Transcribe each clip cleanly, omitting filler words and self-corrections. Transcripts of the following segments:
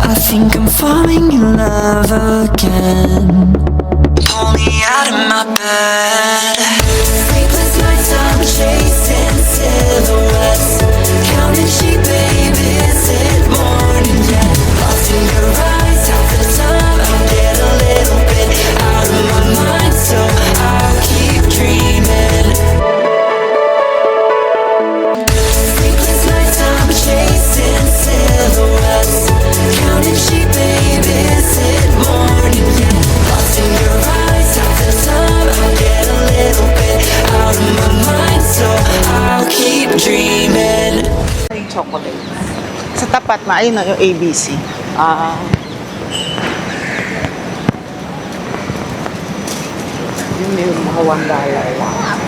I think I'm falling in love again. Pull me out of my bed. Sleepless nights, I'm chasing silhouettes, counting sheep, baby, is it morning yet? Lost in your eyes, half the time I get a little bit out of my mind, so I'll keep dreaming. Sleepless nights, I'm chasing silhouettes, counting sheep, baby, is it morning yet? Lost in your eyes, half the time I get a little bit out of my mind, so I'll keep dreaming. Yung chocolate. Sa tapat, ayun na yung ABC. Yun yung mga $1 lang.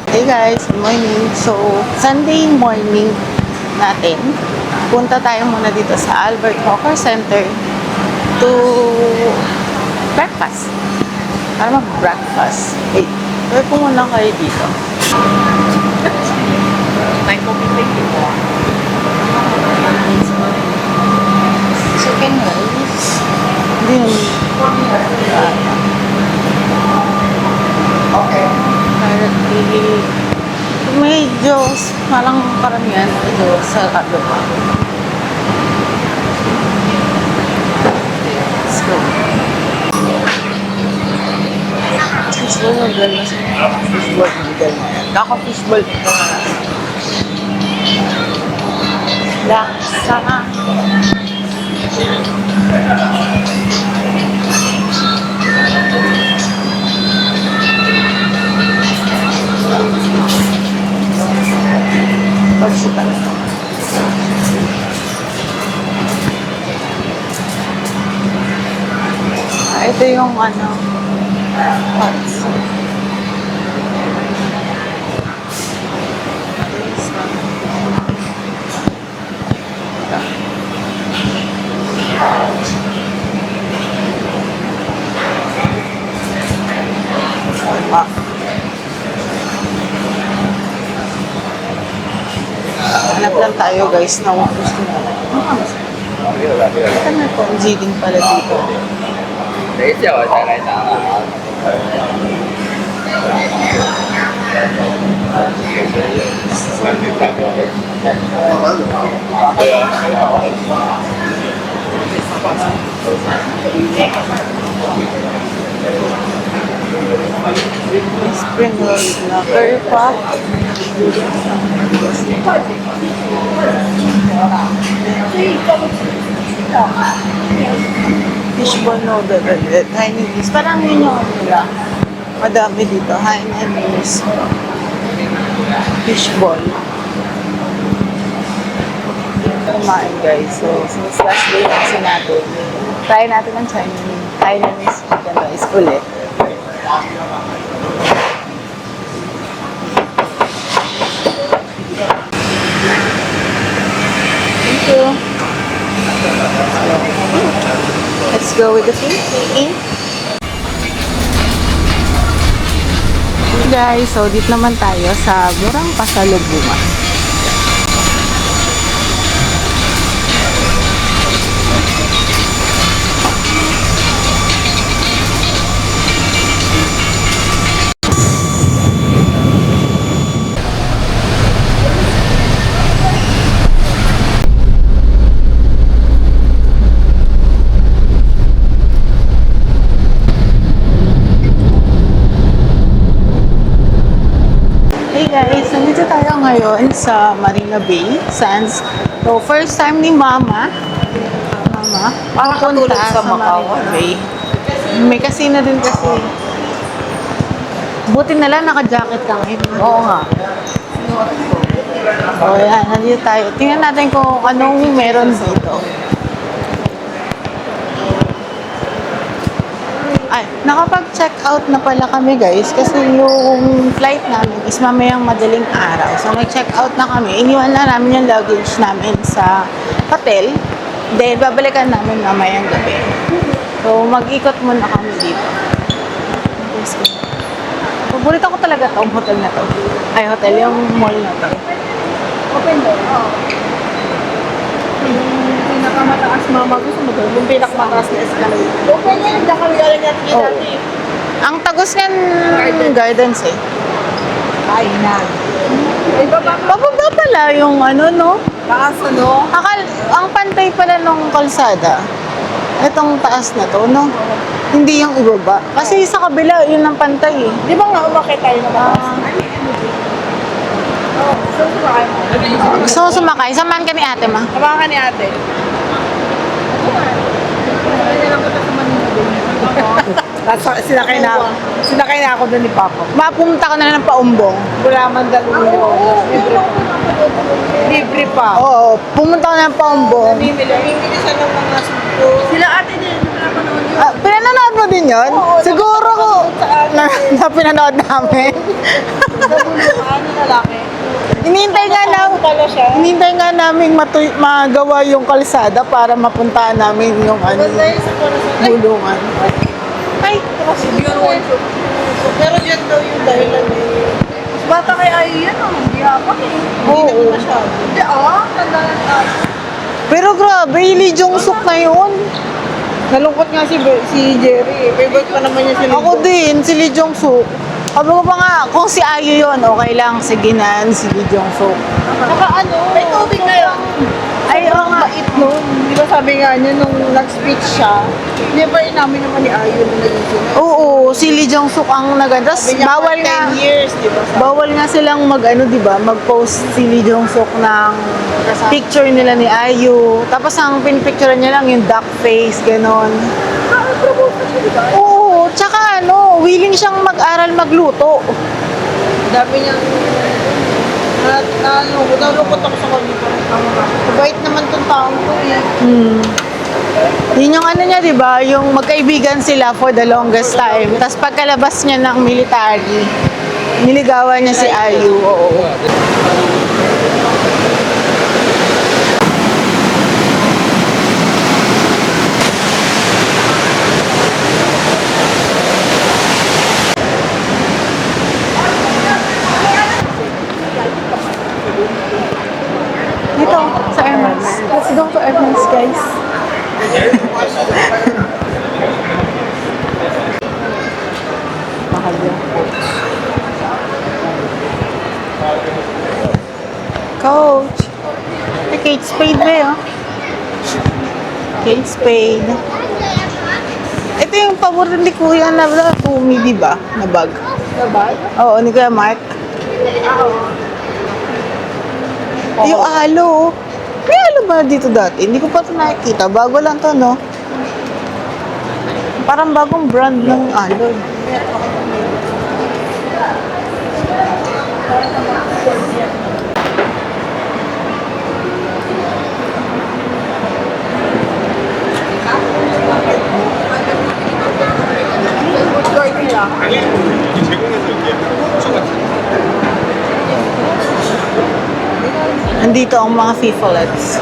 Hey guys, good morning. So, Sunday morning natin. Punta tayo muna dito sa Albert Hawker Center to breakfast. Para mag-breakfast. Wait, tuloy po muna kayo dito. May coffee break dito. Chicken rice. Hindi naman. Okay. Medyo parang karamihan medyo sarado pa. Let's go. Fishball noodle na siya. Fishball noodle na yan. Kako fishball ito. Laksa. Pagsipan. Ito yung ano, pots. Hanap lang tayo guys na gusto mo. Ito na po, din pala dito. Spring rolls na curry pop. Fishball noodle ulit. Hainanese. Parang yun yung nila. Madami dito. Hainanese. Fishball. Kumain guys. So, since last day kasi natin, try natin ng Hainanese chicken rice ulit. Thank you. Let's go with the food. Okay guys, so dito naman tayo sa Burang Pasalubungan. Hey guys, nandito tayo ngayon sa Marina Bay Sands. So, first time ni Mama. Parang katulad sa Marina Bay. May casino din kasi. Buti na lang naka-jacket ka ngayon. Oo nga. So, yan. Nandito tayo. Tingnan natin kung anong meron dito. Ay, nakapag-check out na pala kami guys kasi yung flight namin is mamayang madaling araw. So nag-check out na kami. Iniwan na namin yung luggage namin sa hotel. Then babalikan namin mamayang gabi. So mag-ikot muna kami dito. Paborito ko talaga tong hotel na to. Ay, hotel yung mall na to. Open door. Tapos mama gusto mo doon, yung pinakamataas na escalator. Okay niya, hindi kami alam natin yun Oo. dati. Ang tagos niyan, gardens eh. Ay na. Ay, baba pa. Pababa pala yung ano, no? Taas ano? Ang pantay pala nung kalsada. Itong taas na to, no? Hindi yung ibaba. Kasi sa kabila, yun ang pantay eh. Di ba nga umakit tayo na mataas? Oo, gusto mo sumakay mo? Gusto mo sumakay? Samahan ka ni ate, ma. Samahan ka ni ate. Tapos sinakay na ako doon ni Papa. Mapumunta ka na lang ng paumbong. Wala man dalawang libre pa. Oo, pumunta ka na ng paumbong. Namimili siya ng mga suko. Sila ate din, pinapanood yun. Pinanood mo din yun? Oo, Siguro ko na pinanood namin. Sa bulungan ng lalaki. Hinihintay nga na Pala siya. hinihintay nga namin magawa yung kalsada para mapuntaan namin yung ano, Basta yun sa corazon. Ay, bulungan. Ay, kasi yun one. Pero dyan daw yung dahilan eh. Mas bata kay Ayo yan oh. Hindi hapak eh. Hindi Oo. naman masyado. Hindi tanda na tayo. pero grabe, Lee Jong Suk na yun. Nalungkot nga si Jerry eh. Favorite pa naman niya si Ako din, si Lee Jong Suk. Sabi ko pa nga, kung si Ayo yun, okay lang, sige na, si Lee Jong Suk. Saka ano, may tubig na yun. Ay, oo nga. Bait nun. Di ba sabi nga niya nung nag-speech siya, never inamin naman ni Ayo na naging sila. Oo, si Lee Jong Suk ang naganda. Sabi niya, Bawal for nga. 10 years, di ba? Bawal nga silang di ba, mag-post si Lee Jong Suk ng picture nila ni Ayu. Tapos ang pinpicturean niya lang yung duck face, ganon. Promote na siya, di ba? Oo, tsaka willing siyang mag-aral magluto. Dami niyang nalungkot ako sa kanya. Mabait naman tong taong to eh. Yun yung niya, di ba, yung magkaibigan sila for the longest time. Tapos pagkalabas niya ng military, niligawan niya si Ayu. Oo. Dito, sa Airmans. Let's go to Airmans, guys. Mahal yung coach. Coach! May Kate Spade ba yun? Kate Spade. Ito yung paborito ni Kuya na Tumi, di ba? Na bag. Nabag? Oo, ni Kuya Mark. Yung alo. May alo ba dito dati? Hindi ko pa ito nakikita. Bago lang to, no? Parang bagong brand ng alo. Andito ang mga fifolets.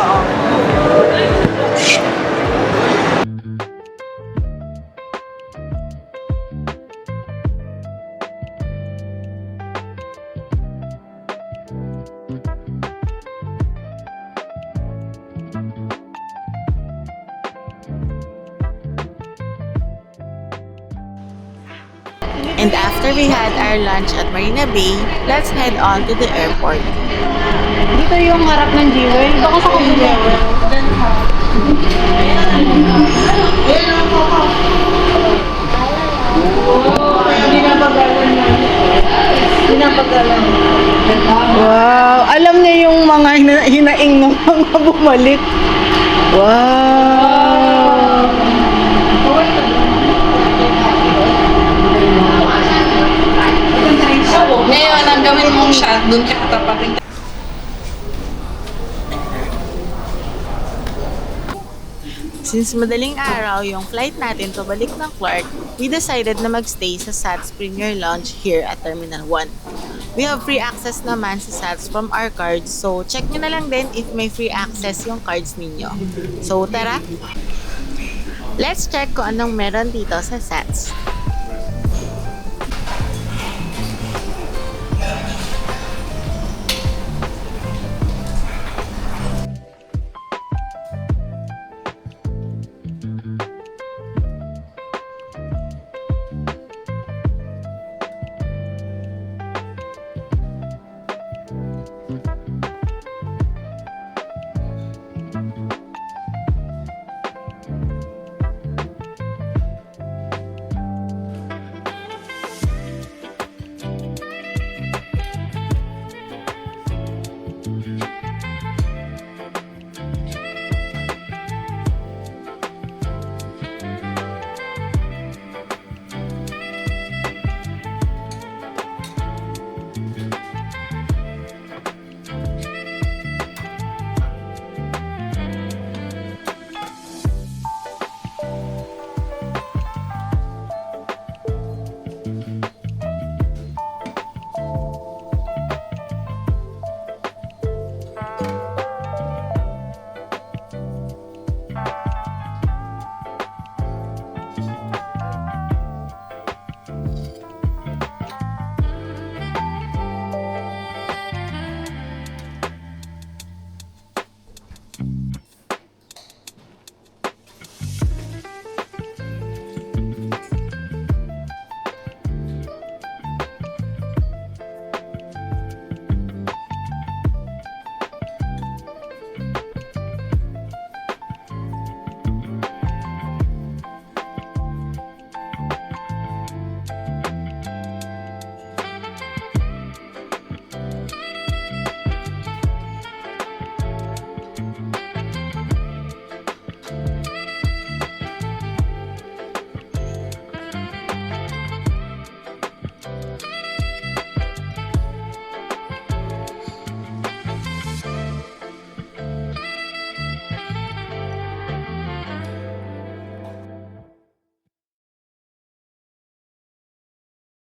And after we had our lunch at Marina Bay, let's head on to the airport. Dito yung harap ng Jewel. Baka sa kabila. Wow! Alam niya yung mga hinaing ng mga bumalik. Wow! Ngayon, ang gawin mong shot, doon ka katapatin. Since madaling araw yung flight natin pabalik ng Clark, we decided na magstay sa SATS Premier Lounge here at Terminal 1. We have free access naman sa SATS from our cards, so check nyo na lang din if may free access yung cards ninyo. So tara! Let's check kung anong meron dito sa SATS.